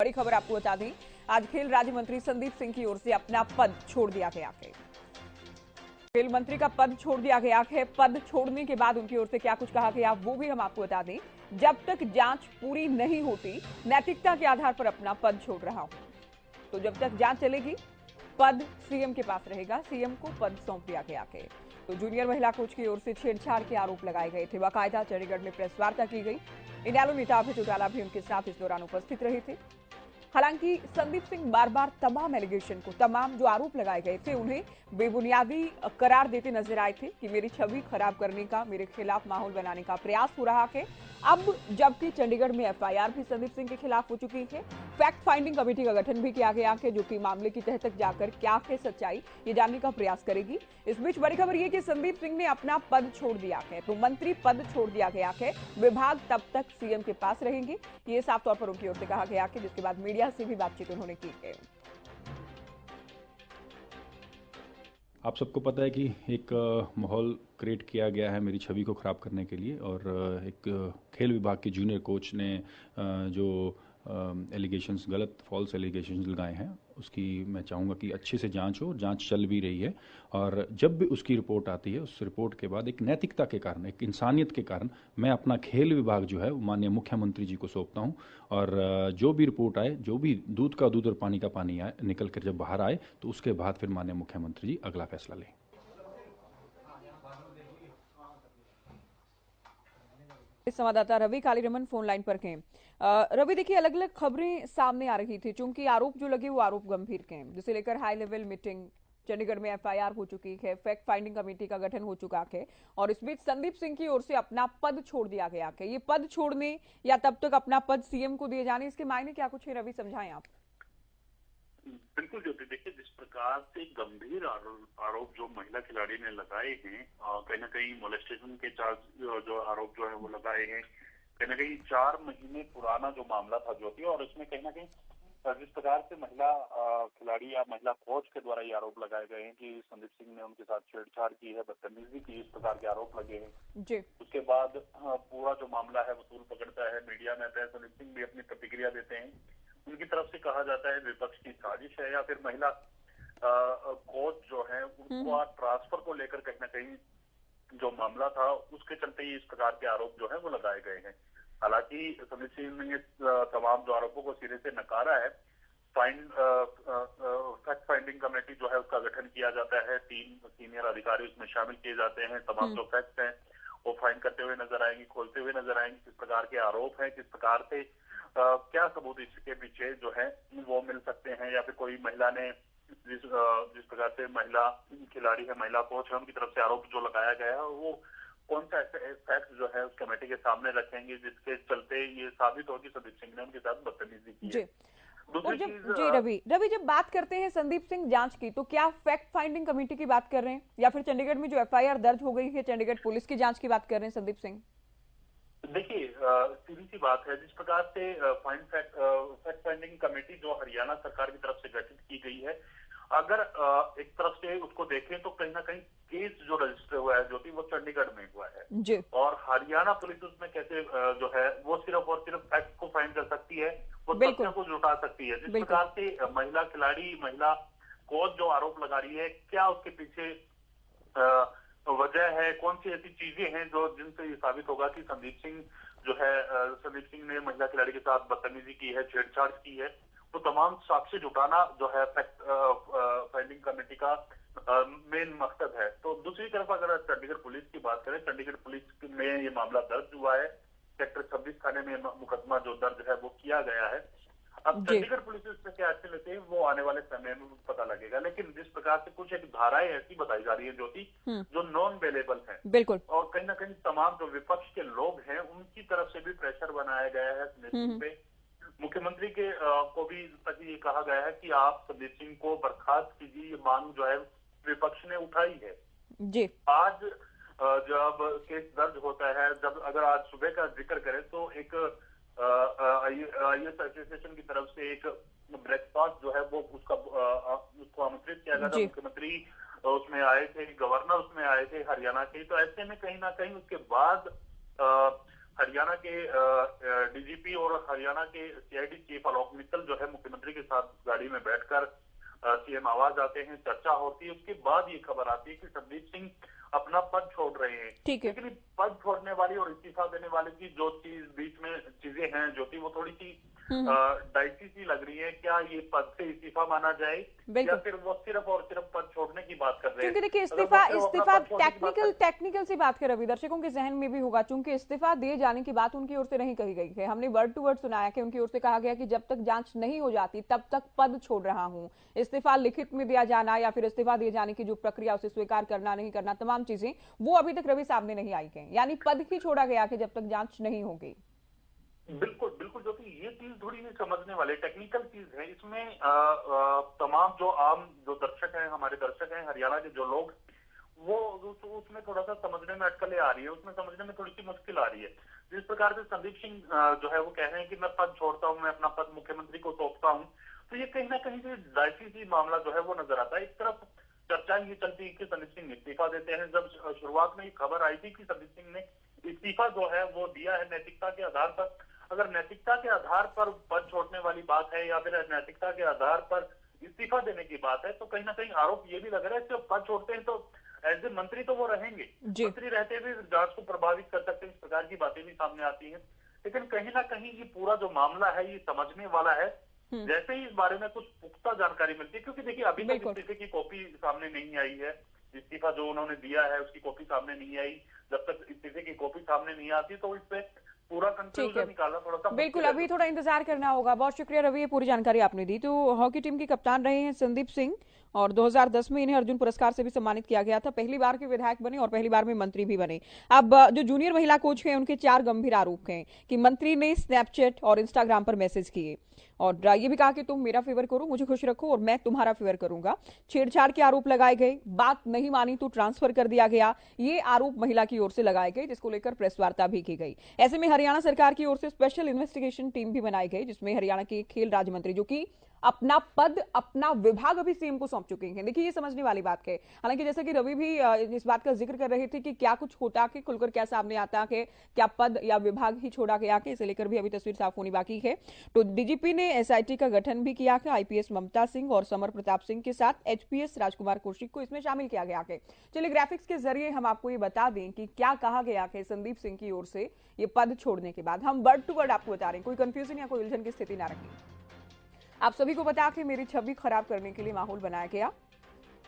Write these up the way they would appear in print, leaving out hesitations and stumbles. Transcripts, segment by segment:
बड़ी खबर आपको बता दें, आज खेल राज्य मंत्री संदीप सिंह की ओर से अपना पद छोड़ दिया गया है। खेल मंत्री का पद छोड़ दिया गया है। पद छोड़ने के बाद उनकी ओर से क्या कुछ कहा गया वो भी हम आपको बता दें। जब तक जांच पूरी नहीं होती, नैतिकता के आधार पर अपना पद छोड़ रहा हूं। तो जब तक जांच चलेगी, पद सीएम के पास रहेगा। सीएम को पद सौंप दिया गया है। तो जूनियर महिला कोच की ओर से छेड़छाड़ के आरोप लगाए गए थे। बाकायदा चंडीगढ़ में प्रेस वार्ता की गई। इनेलो नेता अभय चौटाला भी उनके साथ इस दौरान उपस्थित रहे थे। हालांकि संदीप सिंह बार बार तमाम एलिगेशन को, तमाम जो आरोप लगाए गए थे, उन्हें बेबुनियादी करार देते नजर आए थे कि मेरी छवि खराब करने का, मेरे खिलाफ माहौल बनाने का प्रयास हो रहा है। अब जबकि चंडीगढ़ में एफआईआर भी संदीप सिंह के खिलाफ हो चुकी है, फैक्ट फाइंडिंग कमेटी का गठन भी किया गया है, जो कि मामले की तह तक जाकर क्या है सच्चाई ये जानने का प्रयास करेगी। इस बीच बड़ी खबर यह कि संदीप सिंह ने अपना पद छोड़ दिया है। तो मंत्री पद छोड़ दिया गया है, विभाग तब तक सीएम के पास रहेंगे, ये साफ तौर पर उनकी ओर से कहा गया है, जिसके बाद मीडिया से भी बातचीत उन्होंने की है। आप सबको पता है कि एक माहौल क्रिएट किया गया है मेरी छवि को ख़राब करने के लिए, और एक खेल विभाग के जूनियर कोच ने जो एलिगेशंस, गलत फॉल्स एलिगेशंस लगाए हैं, उसकी मैं चाहूँगा कि अच्छे से जांच हो। जांच चल भी रही है, और जब भी उसकी रिपोर्ट आती है, उस रिपोर्ट के बाद एक नैतिकता के कारण, एक इंसानियत के कारण मैं अपना खेल विभाग जो है वो माननीय मुख्यमंत्री जी को सौंपता हूँ। और जो भी रिपोर्ट आए, जो भी दूध का दूध और पानी का पानी आए, निकल कर जब बाहर आए, तो उसके बाद फिर माननीय मुख्यमंत्री जी अगला फैसला लें। संवाददाता रवि कालीरमन फोन लाइन पर हैं। रवि, देखिए, अलग अलग खबरें सामने आ रही थी, चूंकि आरोप जो लगे वो आरोप गंभीर के हैं, जिसे लेकर हाई लेवल मीटिंग, चंडीगढ़ में एफआईआर हो चुकी है, फैक्ट फाइंडिंग कमेटी का गठन हो चुका है, और इस बीच संदीप सिंह की ओर से अपना पद छोड़ दिया गया है। ये पद छोड़ने या तब तक अपना पद सीएम को दिए जाने, इसके मायने क्या कुछ है, रवि, समझाएं आप। बिल्कुल ज्योति, देखिए, जिस प्रकार से गंभीर आरोप जो महिला खिलाड़ी ने लगाए हैं, कहीं ना कहीं मोलेस्टेशन के चार्ज जो आरोप जो है वो लगाए हैं, कहीं ना कहीं 4 महीने पुराना जो मामला था ज्योति, और इसमें कहीं ना कहीं जिस प्रकार से महिला खिलाड़ी या महिला कोच के द्वारा ये आरोप लगाए गए हैं कि संदीप सिंह ने उनके साथ छेड़छाड़ की है, बदतमीजी की, इस प्रकार के आरोप लगे हैं जी। उसके बाद पूरा जो मामला है वो तूल पकड़ता है, मीडिया में आता है, संदीप सिंह भी अपनी प्रतिक्रिया देते हैं। उनकी तरफ से कहा जाता है विपक्ष की साजिश है, या फिर महिला कोच जो है उनको ट्रांसफर को लेकर कहीं ना कहीं जो मामला था उसके चलते ही इस प्रकार के आरोप जो है वो लगाए गए हैं। हालांकि संदीप सिंह ने तमाम जो आरोपों को सिरे से नकारा है। फैक्ट फाइंडिंग कमेटी जो है उसका गठन किया जाता है, 3 सीनियर अधिकारी उसमें शामिल किए जाते हैं। तमाम जो फैक्ट हैं वो फाइंड करते हुए नजर आएंगे, खोलते हुए नजर आएंगे, किस प्रकार के आरोप हैं, किस प्रकार से क्या सबूत इसके पीछे जो है वो मिल सकते हैं, या फिर कोई महिला ने जिस प्रकार से महिला खिलाड़ी है, महिला कोच है, उनकी तरफ से आरोप जो लगाया गया है वो कौन सा ऐसे फैक्ट जो है उस कमेटी के सामने रखेंगे जिसके चलते ये साबित हो कि संदीप सिंह ने उनके साथ बदतमीजी की है। और रवि, जब बात करते हैं संदीप सिंह जांच की, तो क्या फैक्ट फाइंडिंग कमेटी की बात कर रहे हैं, या फिर चंडीगढ़ में जो एफआईआर दर्ज हो गई है चंडीगढ़ पुलिस की जांच की बात कर रहे हैं संदीप सिंह? देखिए, सीधी सी बात है, जिस प्रकार से फैक्ट फाइंडिंग कमेटी जो हरियाणा सरकार की तरफ से गठित की गई है, अगर एक तरफ से उसको देखें तो कहीं ना कहीं केस जो रजिस्टर हुआ है ज्योति, वो चंडीगढ़ में हुआ है जी। और हरियाणा पुलिस उसमें कैसे जो है वो सिर्फ और सिर्फ फैक्ट को फाइंड कर सकती है, वो तथ्यों को जुटा सकती है। जिस प्रकार से महिला खिलाड़ी, महिला कोच जो आरोप लगा रही है, क्या उसके पीछे वजह है, कौन सी ऐसी चीजें हैं जो जिनसे ये साबित होगा कि संदीप सिंह जो है, संदीप सिंह ने महिला खिलाड़ी के साथ बदतमीजी की है, छेड़छाड़ की है, तो तमाम साक्ष्य जुटाना जो है फैक्ट फाइंडिंग कमेटी का मेन मकसद है। तो दूसरी तरफ अगर चंडीगढ़ पुलिस की बात करें, चंडीगढ़ पुलिस में ये मामला दर्ज हुआ है, सेक्टर 26 थाने में मुकदमा जो दर्ज है वो किया गया है। अब चंडीगढ़ पुलिस इसमें क्या एक्शन लेते हैं वो आने वाले समय में पता लगेगा, लेकिन जिस प्रकार से कुछ एक धाराएं ऐसी बताई जा रही है ज्योति जो नॉन वेलेबल है, बिल्कुल, और कहीं ना कहीं तमाम जो विपक्ष के लोग हैं उनकी तरफ से भी प्रेशर बनाया गया है संदीप सिंह पे। मुख्यमंत्री के को भी तक ये कहा गया है कि आप संदीप सिंह को बर्खास्त कीजिए, ये मांग जो है विपक्ष ने उठाई है जी। आज जब केस दर्ज होता है, जब अगर आज सुबह का जिक्र करें तो एक आईएएस एसोसिएशन की तरफ से एक ब्रेकफास्ट जो है वो उसको आमंत्रित किया गया था। मुख्यमंत्री उसमें आए थे, गवर्नर उसमें आए थे हरियाणा के, तो ऐसे में कहीं ना कहीं उसके बाद हरियाणा के डीजीपी और हरियाणा के सीआईडी चीफ आलोक मित्तल जो है मुख्यमंत्री के साथ गाड़ी में बैठकर सीएम आवास आते हैं, चर्चा होती है। उसके बाद ये खबर आती है कि संदीप सिंह अपना पद छोड़ रहे हैं। ठीक है। लेकिन पद छोड़ने वाली और इस्तीफा देने वाले की जो चीज बीच में चीजें हैं ज्योति, वो थोड़ी सी डाइसी सी लग रही है। क्या ये पद से इस्तीफा माना जाए या फिर वो सिर्फ और सिर्फ पद छोड़ने की बात कर रहे हैं? क्योंकि देखिए इस्तीफा टेक्निकल से बात कर अभी दर्शकों के जहन में भी होगा, चूंकि इस्तीफा दिए जाने की बात उनकी ओर से नहीं कही गई है। हमने वर्ड टू वर्ड सुनाया कि उनकी ओर से कहा गया कि जब तक जांच नहीं हो जाती तब तक पद छोड़ रहा हूं। इस्तीफा लिखित में दिया जाना या फिर इस्तीफा दिए जाने की जो प्रक्रिया, उसे स्वीकार करना नहीं करना, तमाम चीजें वो अभी तक रवि सामने नहीं आई है। यानी पद ही छोड़ा गया कि जब तक जांच नहीं होगी। बिल्कुल बिल्कुल, जो कि ये चीज थोड़ी नहीं समझने वाले टेक्निकल चीज है। इसमें तमाम जो आम जो दर्शक हैं, हमारे दर्शक हैं हरियाणा के जो लोग, वो उसमें थोड़ा सा समझने में अटकलें आ रही है, उसमें समझने में थोड़ी सी मुश्किल आ रही है। जिस प्रकार से संदीप सिंह जो है वो कह रहे हैं कि मैं पद छोड़ता हूं, मैं अपना पद मुख्यमंत्री को सौंपता हूं, तो ये कहीं ना कहीं से डायसी सी मामला जो है वो नजर आता है। एक तरफ चर्चा ये चलती है कि संदीप सिंह इस्तीफा देते हैं। जब शुरुआत में खबर आई थी कि संदीप सिंह ने इस्तीफा जो है वो दिया है नैतिकता के आधार पर, अगर नैतिकता के आधार पर पद छोड़ने वाली बात है या फिर नैतिकता के आधार पर इस्तीफा देने की बात है, तो कहीं ना कहीं आरोप ये भी लग रहा है कि पद छोड़ते हैं तो एज ए मंत्री तो वो रहेंगे, मंत्री रहते हुए जांच को प्रभावित कर सकते हैं, इस प्रकार की बातें भी सामने आती हैं। लेकिन कहीं ना कहीं ये पूरा जो मामला है ये समझने वाला है। जैसे ही इस बारे में कुछ पुख्ता जानकारी मिलती है, क्योंकि देखिए अभी तक इस्तीफे की कॉपी सामने नहीं आई है, इस्तीफा जो उन्होंने दिया है उसकी कॉपी सामने नहीं आई। जब तक इस्तीफे की कॉपी सामने नहीं आती तो इस पे पूरा कंक्लूजन निकालना थोड़ा सा बिल्कुल, अभी थोड़ा इंतजार करना होगा। बहुत शुक्रिया रवि, ये पूरी जानकारी आपने दी। तो हॉकी टीम के कप्तान रहे हैं संदीप सिंह और 2010 में इन्हें अर्जुन पुरस्कार से भी सम्मानित किया गया था। पहली बार के विधायक बने और पहली बार में मंत्री भी बने। अब जो जूनियर महिला कोच हैं उनके 4 गंभीर आरोप हैं कि मंत्री ने स्नैपचैट और इंस्टाग्राम पर मैसेज किए और ये भी कहा कि तुम मेरा फेवर करो, मुझे खुश रखो और मैं तुम्हारा फेवर करूंगा। छेड़छाड़ के आरोप लगाए गए, बात नहीं मानी तो ट्रांसफर कर दिया गया, ये आरोप महिला की ओर से लगाए गए, जिसको लेकर प्रेस वार्ता भी की गई। ऐसे में हरियाणा सरकार की ओर से स्पेशल इन्वेस्टिगेशन टीम भी बनाई गई, जिसमें हरियाणा के खेल राज्य मंत्री, जो कि अपना पद अपना विभाग अभी सीएम को सौंप चुके हैं। देखिए ये समझने वाली बात है। हालांकि जैसे कि रवि भी इस बात का जिक्र कर रहे थे कि क्या कुछ होता कि खुलकर क्या सामने आता है, क्या पद या विभाग ही छोड़ा गया कि इसे लेकर भी अभी तस्वीर साफ होनी बाकी है। तो डीजीपी ने एसआईटी का गठन भी किया है। आईपीएस ममता सिंह और समर प्रताप सिंह के साथ एचपीएस राजकुमार कौशिक को इसमें शामिल किया गया है। चलिए ग्राफिक्स के जरिए हम आपको ये बता दें कि क्या कहा गया है संदीप सिंह की ओर से ये पद छोड़ने के बाद। हम वर्ड टू वर्ड आपको बता रहे हैं, कोई कंफ्यूजन या कोई उलझन की स्थिति ना रखें। आप सभी को बता के मेरी छवि खराब करने के लिए माहौल बनाया गया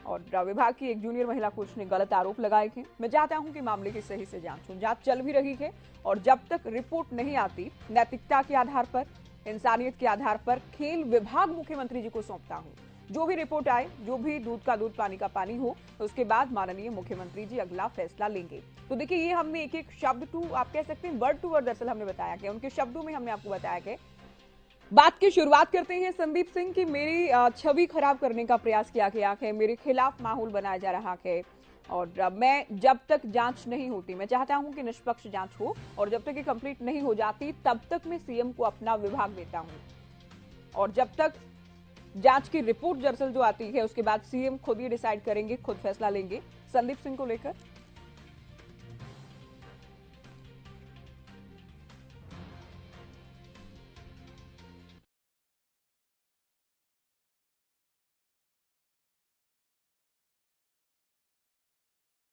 और विभाग की एक जूनियर महिला कोच ने गलत आरोप लगाए थे। मैं चाहता हूं कि मामले की सही से जांच हो। जांच चल भी रही है और जब तक रिपोर्ट नहीं आती, नैतिकता के आधार पर, इंसानियत के आधार पर खेल विभाग मुख्यमंत्री जी को सौंपता हूं। जो भी रिपोर्ट आए, जो भी दूध का दूध पानी का पानी हो, उसके बाद माननीय मुख्यमंत्री जी अगला फैसला लेंगे। तो देखिए ये हमने एक एक शब्द टू, आप कह सकते हैं वर्ड टू वर्ड दरअसल हमने बताया कि उनके शब्दों में हमने आपको बताया कि बात की शुरुआत करते हैं संदीप सिंह की मेरी छवि खराब करने का प्रयास किया गया है, मेरे खिलाफ माहौल बनाया जा रहा है और मैं जब तक जांच नहीं होती, मैं चाहता हूं कि निष्पक्ष जांच हो और जब तक ये कंप्लीट नहीं हो जाती तब तक मैं सीएम को अपना विभाग देता हूं और जब तक जांच की रिपोर्ट दरअसल जो आती है उसके बाद सीएम खुद ही डिसाइड करेंगे, खुद फैसला लेंगे। संदीप सिंह को लेकर